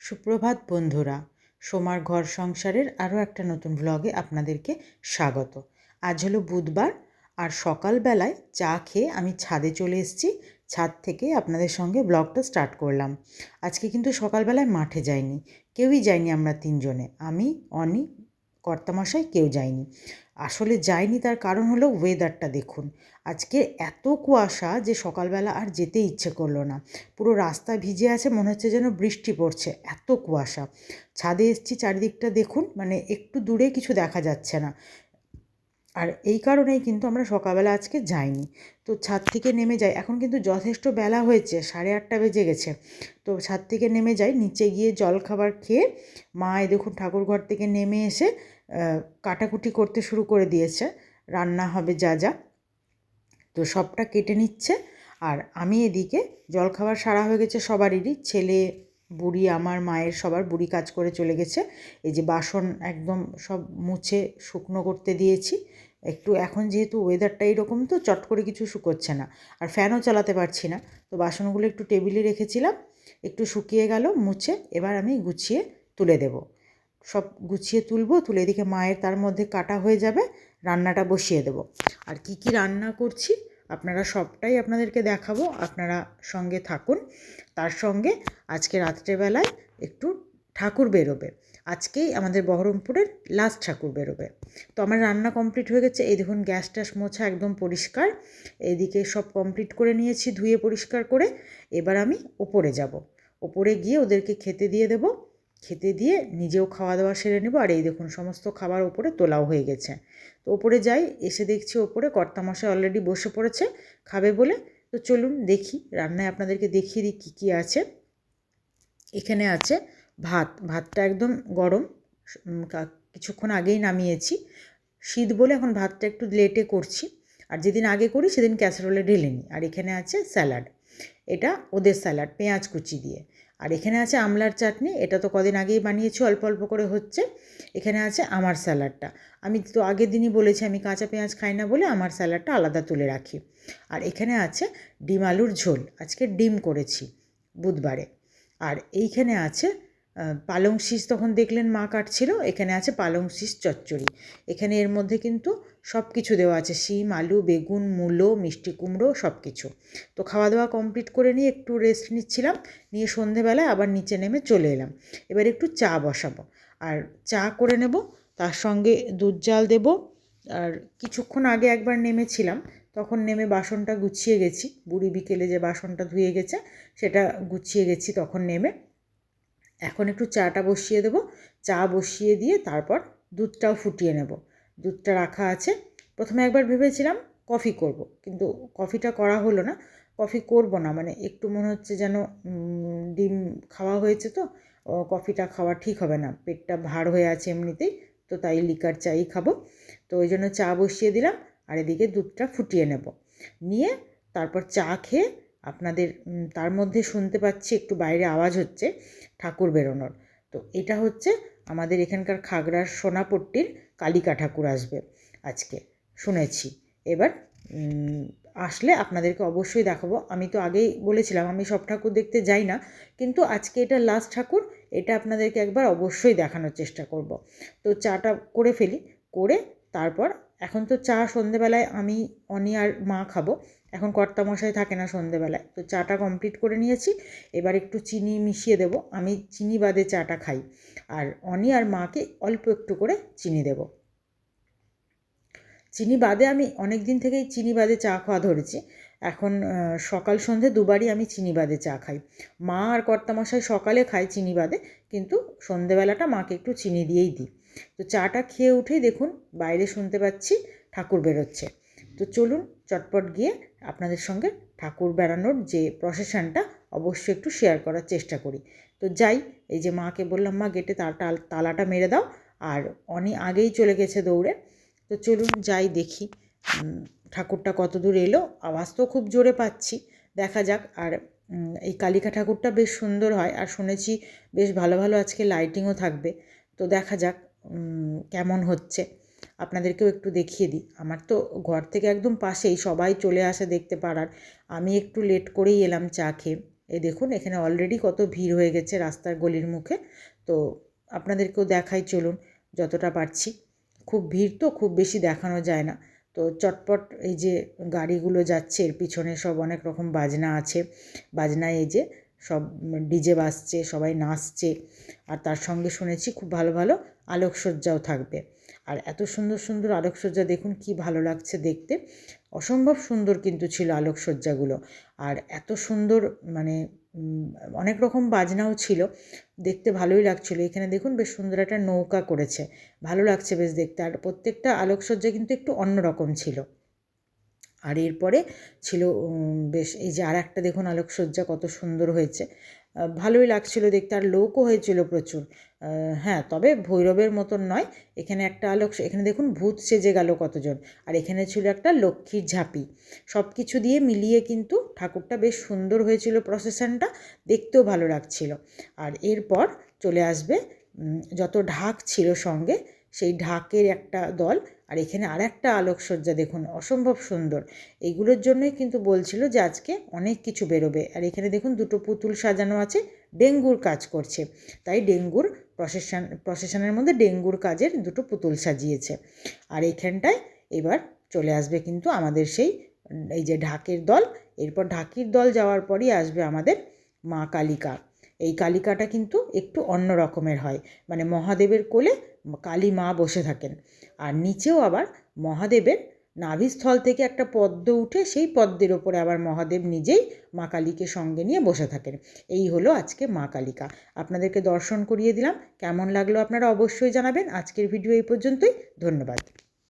সুপ্রভাত বন্ধুরা, সোমার ঘর সংসারের আরও একটা নতুন ব্লগে আপনাদেরকে স্বাগত। আজ হলো বুধবার, আর সকালবেলায় চা খেয়ে আমি ছাদে চলে এসেছি। ছাদ থেকে আপনাদের সঙ্গে ব্লগটা স্টার্ট করলাম। আজকে কিন্তু সকালবেলায় মাঠে যাইনি, কেউই যায়নি, আমরা তিনজনে, আমি, অনি, কর্তামশাই, কেউ যায়নি। আসলে যায়নি তার কারণ হলো ওয়েদারটা দেখুন। আজকে এত কুয়াশা যে সকালবেলা আর যেতে ইচ্ছে করলো না। পুরো রাস্তা ভিজে আছে, মনে হচ্ছে যেন বৃষ্টি পড়ছে, এত কুয়াশা। ছাদে এসেছি, চারিদিকটা দেখুন, মানে একটু দূরে কিছু দেখা যাচ্ছে না। আর এই কারণেই কিন্তু আমরা সকালবেলা আজকে যাইনি। তো ছাদ থেকে নেমে যাই, এখন কিন্তু যথেষ্ট বেলা হয়েছে, 8:30 বেজে গেছে। তো ছাদ থেকে নেমে যাই, নিচে গিয়ে জলখাবার খেয়ে মা এই দেখুন ঠাকুর ঘর থেকে নেমে এসে কাটাকুটি করতে শুরু করে দিয়েছে, রান্না হবে যা যা, তো সবটা কেটে নিচ্ছে। আর আমি এদিকে জলখাবার সারা হয়ে গেছে সবারই, ছেলে, বুড়ি, আমার, মায়ের, সবার। বুড়ি কাজ করে চলে গেছে। এই যে বাসন একদম সব মুছে শুকনো করতে দিয়েছি। একটু এখন যেহেতু ওয়েদারটা এইরকম, তো চট করে কিছু শুকোচ্ছে না, আর ফ্যানও চালাতে পারছি না, তো বাসনগুলো একটু টেবিলে রেখেছিলাম, একটু শুকিয়ে গেল মুছে। এবার আমি গুছিয়ে তুলে দেব, সব গুছিয়ে তুলবো, তুলে এদিকে মায়ের তার মধ্যে কাটা হয়ে যাবে, রান্নাটা বসিয়ে দেব। আর কি কি রান্না করছি আপনারা সবটাই আপনাদেরকে দেখাবো, আপনারা সঙ্গে থাকুন। তার সঙ্গে আজকে রাত্রেবেলায় একটু ঠাকুর বেরোবে, আজকেই আমাদের বহরমপুরের লাস্ট ঠাকুর বেরোবে। তো আমার রান্না কমপ্লিট হয়ে গেছে, এই দেখুন গ্যাস ট্যাস মোছা একদম পরিষ্কার, এইদিকে সব কমপ্লিট করে নিয়েছি ধুয়ে পরিষ্কার করে। এবার আমি ওপরে যাব, ওপরে গিয়ে ওদেরকে খেতে দিয়ে দেবো, খেতে দিয়ে নিজেও খাওয়া দাওয়া সেরে নেব। আর এই দেখুন সমস্ত খাবার ওপরে তোলাও হয়ে গেছে। তো ওপরে যাই, এসে দেখছি ওপরে কর্তামশাই অলরেডি বসে পড়েছে খাবে বলে। তো চলুন দেখি, রান্নায় আপনাদেরকে দেখিয়ে দিই কী কী আছে। এখানে আছে ভাতটা একদম গরম, কিছুক্ষণ আগেই নামিয়েছি। শীত বলে এখন ভাতটা একটু লেটে করছি, আর যেদিন আগে করি সেদিন ক্যাসারোলে ঢেলে নিই। আর এখানে আছে স্যালাড, এটা ওদের স্যালাড পেঁয়াজ কুচি দিয়ে। আর এখানে আছে আমলার চাটনি, এটা তো কদিন আগেই বানিয়েছি, অল্প অল্প করে হচ্ছে। এখানে আছে আমার স্যালাডটা, আমি তো আগের দিনই বলেছি আমি কাঁচা পেঁয়াজ খাই না বলে আমার স্যালাডটা আলাদা তুলে রাখি। আর এখানে আছে ডিম আলুর ঝোল, আজকে ডিম করেছি বুধবারে। আর এইখানে আছে পালং শীষ, তখন দেখলেন মা কাটছিল, এখানে আছে পালং শীষ চচ্চড়ি। এখানে এর মধ্যে কিন্তু সব কিছু দেওয়া আছে, শিম, আলু, বেগুন, মূলো, মিষ্টি কুমড়ো, সব কিছু। তো খাওয়া দাওয়া কমপ্লিট করে নিয়ে একটু রেস্ট নিচ্ছিলাম, নিয়ে সন্ধেবেলায় আবার নিচে নেমে চলে এলাম। এবার একটু চা বসাবো, আর চা করে নেব, তার সঙ্গে দুধ জাল দেব। আর কিছুক্ষণ আগে একবার নেমেছিলাম, তখন নেমে বাসনটা গুছিয়ে গেছি, বুড়ি বিকেলে যে বাসনটা ধুয়ে গেছে সেটা গুছিয়ে গেছি তখন নেমে। এখন একটু চাটা বসিয়ে দেব, চা বসিয়ে দিয়ে তারপর দুধটাও ফুটিয়ে নেব। দুধটা রাখা আছে, প্রথমে একবার ভেবেছিলাম কফি করব, কিন্তু কফিটা করা হলো না। কফি করব না, মানে একটু মনে হচ্ছে যেন ডিম খাওয়া হয়েছে, তো কফিটা খাওয়া ঠিক হবে না, পেটটা ভার হয়ে আছে এমনিতেই, তো তাই লিকার চাই খাবো। তো ওই জন্য চা বসিয়ে দিলাম, আর এদিকে দুধটা ফুটিয়ে নেব, নিয়ে তারপর চা খেয়ে আপনাদের তার মধ্যে শুনতে পাচ্ছি একটু বাইরে আওয়াজ হচ্ছে ঠাকুর বেরোনোর। তো এটা হচ্ছে আমাদের এখানকার খাগড়ার সোনাপট্টির কালিকা ঠাকুর আসবে আজকে, শুনেছি। এবার আসলে আপনাদেরকে অবশ্যই দেখাবো। আমি তো আগেই বলেছিলাম আমি সব ঠাকুর দেখতে যাই না, কিন্তু আজকে এটা লাস্ট ঠাকুর, এটা আপনাদেরকে একবার অবশ্যই দেখানোর চেষ্টা করব। তো চাটা করে ফেলি, করে তারপর এখন তো চা সন্ধেবেলায় আমি, অনি আর মা খাবো, এখন কর্তামশাই থাকে না সন্ধেবেলায়, তো চাটা কমপ্লিট করে নিয়েছি। এবার একটু চিনি মিশিয়ে দেব, আমি চিনি বাদে চাটা খাই, আর অনি আর মাকে অল্প একটু করে চিনি দেব। চিনি বাদে আমি অনেক দিন থেকেই চিনি বাদে চা খাওয়া ধরেছি, এখন সকাল সন্ধে দুবারই আমি চিনি বাদে চা খাই। মা আর কর্তামশাই সকালে খায় চিনি বাদে, কিন্তু সন্ধেবেলাটা মাকে একটু চিনি দিয়েই দিই। তো চাটা খেয়ে উঠেই দেখুন বাইরে শুনতে পাচ্ছি ঠাকুর বেরোচ্ছে। তো চলুন চটপট গিয়ে আপনাদের সঙ্গে ঠাকুর বেড়ানোর যে প্রসেশনটা অবশ্যই একটু শেয়ার করার চেষ্টা করি। তো যাই, এই যে মাকে বললাম মা গেটে তালাটা মেরে দাও, আর অনি আগেই চলে গেছে দৌড়ে। তো চলুন যাই দেখি ঠাকুরটা কত দূর এলো, আওয়াজ তো খুব জোরে পাচ্ছি, দেখা যাক। আর এই কালিকা ঠাকুরটা বেশ সুন্দর হয়, আর শুনেছি বেশ ভালো ভালো আজকে লাইটিংও থাকবে, তো দেখা যাক কেমন হচ্ছে। আপনাদেরকেও একটু দেখিয়ে দিই, আমার তো ঘর থেকে একদম পাশেই, সবাই চলে আসে দেখতে পারার। আমি একটু লেট করেই এলাম চা খেয়ে, এই দেখুন এখানে অলরেডি কত ভিড় হয়ে গেছে রাস্তার গলির মুখে। তো আপনাদেরকেও দেখাই চলুন যতটা পারছি। খুব ভিড় তো, খুব বেশি দেখানো যায় না। তো চটপট এই যে গাড়িগুলো যাচ্ছে, এর পিছনে সব অনেক রকম বাজনা আছে। বাজনায় এই যে সব ডিজে বাজছে, সবাই নাচছে। আর তার সঙ্গে শুনেছি খুব ভালো ভালো আলোকসজ্জাও থাকবে। আর এত সুন্দর সুন্দর আলোকসজ্জা দেখুন, কি ভালো লাগছে দেখতে। অসম্ভব সুন্দর কিন্তু ছিল আলোকসজ্জাগুলো। আর এত সুন্দর মানে অনেক রকম বাজনাও ছিল, দেখতে ভালোই লাগছিলো। এখানে দেখুন বেশ সুন্দর একটা নৌকা করেছে, ভালো লাগছে বেশ দেখতে। আর প্রত্যেকটা আলোকসজ্জা কিন্তু একটু অন্যরকম ছিল। আর এরপরে ছিল বেশ এই যে আর একটা দেখুন আলোকসজ্জা কত সুন্দর হয়েছে, ভালোই লাগছিল দেখতে। আর লোকও হয়েছিল প্রচুর। হ্যাঁ, তবে ভৈরবের মতন নয়। এখানে একটা এখানে দেখুন ভূত সেজে গেল কতজন। আর এখানে ছিল একটা লক্ষ্মীর ঝাঁপি। সব কিছু দিয়ে মিলিয়ে কিন্তু ঠাকুরটা বেশ সুন্দর হয়েছিল, প্রসেশনটা দেখতেও ভালো লাগছিল। আর এরপর চলে আসবে যত ঢাক ছিল সঙ্গে, সেই ঢাকের একটা দল। আর এখানে আর একটা আলোকসজ্জা দেখুন, অসম্ভব সুন্দর। এইগুলোর জন্যই কিন্তু বলছিল যে আজকে অনেক কিছু বেরোবে। আর এখানে দেখুন দুটো পুতুল সাজানো আছে, ডেঙ্গুর কাজ করছে। তাই ডেঙ্গুর প্রসেশনের মধ্যে ডেঙ্গুর কাজের দুটো পুতুল সাজিয়েছে। আর এইখানটায় এবার চলে আসবে কিন্তু আমাদের সেই এই যে ঢাকের দল। এরপর ঢাকির দল যাওয়ার পরই আসবে আমাদের মা কালিকা। এই কালিকাটা কিন্তু একটু অন্য রকমের হয়, মানে মহাদেবের কোলে কালী মা বসে থাকেন। আর নিচেও আবার মহাদেবের নাভিস্থল থেকে একটা পদ্ম উঠে, সেই পদ্মের ওপরে আবার মহাদেব নিজেই মা কালীকে সঙ্গে নিয়ে বসে থাকেন। এই হলো আজকে মা কালিকা। আপনাদেরকে দর্শন করিয়ে দিলাম। কেমন লাগলো আপনারা অবশ্যই জানাবেন। আজকের ভিডিও এই পর্যন্তই। ধন্যবাদ।